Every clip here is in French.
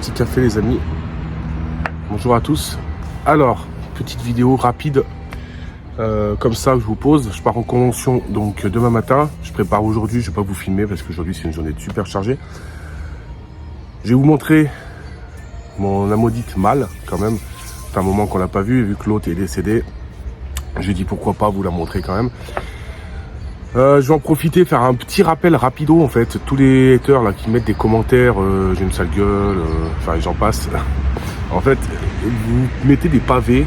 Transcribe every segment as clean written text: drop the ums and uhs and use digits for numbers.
petit café les amis. Bonjour à tous. Alors, petite vidéo rapide comme ça que je vous pose. Je pars en convention donc demain matin. Je prépare aujourd'hui, je ne vais pas vous filmer parce qu'aujourd'hui c'est une journée super chargée. Je vais vous montrer mon Amodite mâle quand même. C'est un moment qu'on l'a pas vu que l'autre est décédé. J'ai dit pourquoi pas vous la montrer quand même. Je vais en profiter, faire un petit rappel rapido en fait. Tous les haters là qui mettent des commentaires, j'ai une sale gueule, enfin j'en passe. En fait, vous mettez des pavés,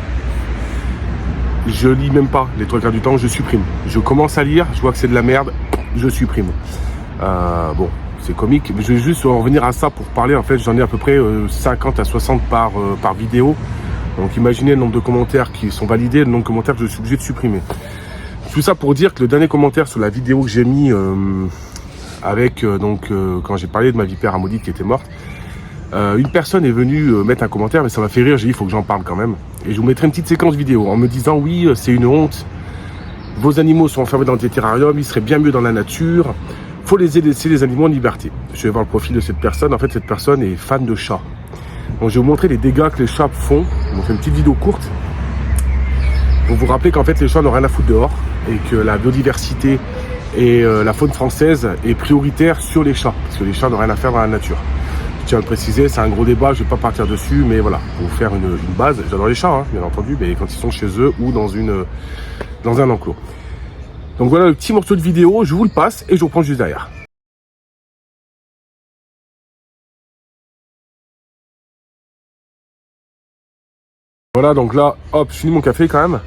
je lis même pas les trois quarts du temps, je supprime. Je commence à lire, je vois que c'est de la merde, je supprime. Bon, c'est comique, mais je vais juste en revenir à ça pour parler. En fait, j'en ai à peu près 50 à 60 par vidéo. Donc imaginez le nombre de commentaires qui sont validés, le nombre de commentaires que je suis obligé de supprimer. Tout ça pour dire que le dernier commentaire sur la vidéo que j'ai mis quand j'ai parlé de ma vipère Amodite qui était morte, une personne est venue mettre un commentaire, mais ça m'a fait rire, j'ai dit il faut que j'en parle quand même. Et je vous mettrai une petite séquence vidéo en me disant oui, c'est une honte, vos animaux sont enfermés dans des terrariums, ils seraient bien mieux dans la nature, faut les laisser les animaux en liberté. Je vais voir le profil de cette personne. En fait, cette personne est fan de chats. Donc je vais vous montrer les dégâts que les chats font. On fait une petite vidéo courte pour vous rappeler qu'en fait les chats n'ont rien à foutre dehors et que la biodiversité et la faune française est prioritaire sur les chats, parce que les chats n'ont rien à faire dans la nature. Je tiens à le préciser, c'est un gros débat, je ne vais pas partir dessus, mais voilà, pour vous faire une base. J'adore les chats, hein, bien entendu, mais quand ils sont chez eux ou dans un enclos. Donc voilà le petit morceau de vidéo, je vous le passe et je vous reprends juste derrière. Voilà, donc là, hop, je finis mon café quand même.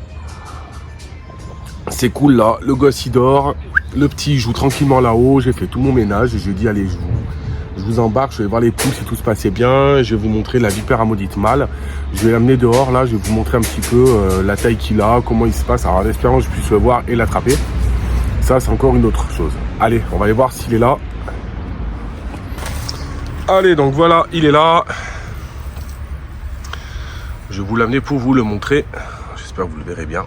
C'est cool là, le gosse il dort, le petit joue tranquillement là-haut, j'ai fait tout mon ménage et je lui ai dit allez, je vous embarque, je vais voir les poules si tout se passait bien, je vais vous montrer la vipère Amodite mâle, je vais l'amener dehors là, je vais vous montrer un petit peu la taille qu'il a, comment il se passe, alors en espérant que je puisse le voir et l'attraper. Ça c'est encore une autre chose. Allez, on va aller voir s'il est là. Allez, donc voilà, il est là. Je vais vous l'amener pour vous le montrer, j'espère que vous le verrez bien.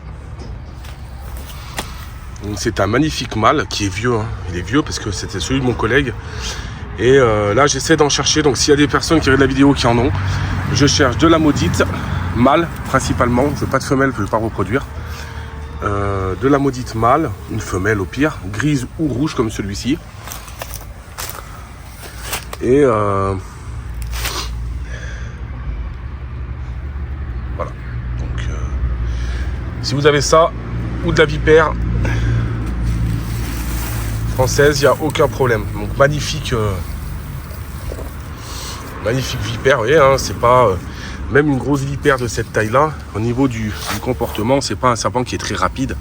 C'est un magnifique mâle qui est vieux, hein. Il est vieux parce que c'était celui de mon collègue. Et là j'essaie d'en chercher, donc s'il y a des personnes qui regardent la vidéo qui en ont, je cherche de l'Amodite mâle principalement, je veux pas de femelle, je ne veux pas reproduire. De l'Amodite mâle, une femelle au pire, grise ou rouge comme celui-ci. Et voilà, donc si vous avez ça, ou de la vipère française, il n'y a aucun problème. Donc magnifique vipère, vous voyez, hein, c'est pas même une grosse vipère de cette taille là. Au niveau du comportement, c'est pas un serpent qui est très rapide.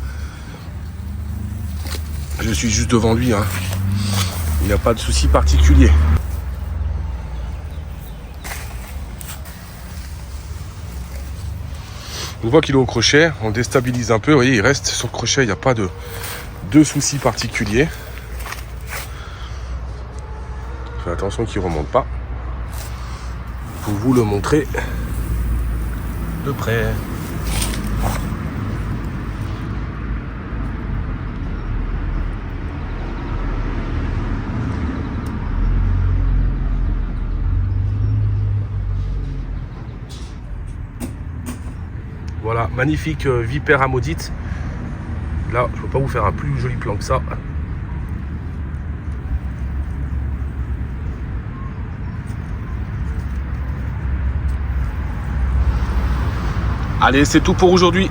Je suis juste devant lui, hein. Il n'y a pas de souci particulier. On voit qu'il est au crochet, on déstabilise un peu, vous voyez, il reste sur le crochet, il n'y a pas de soucis particuliers. Faites attention qu'il ne remonte pas. Pour vous le montrer de près. Voilà, magnifique vipère Amodite. Là, je ne peux pas vous faire un plus joli plan que ça. Allez, c'est tout pour aujourd'hui.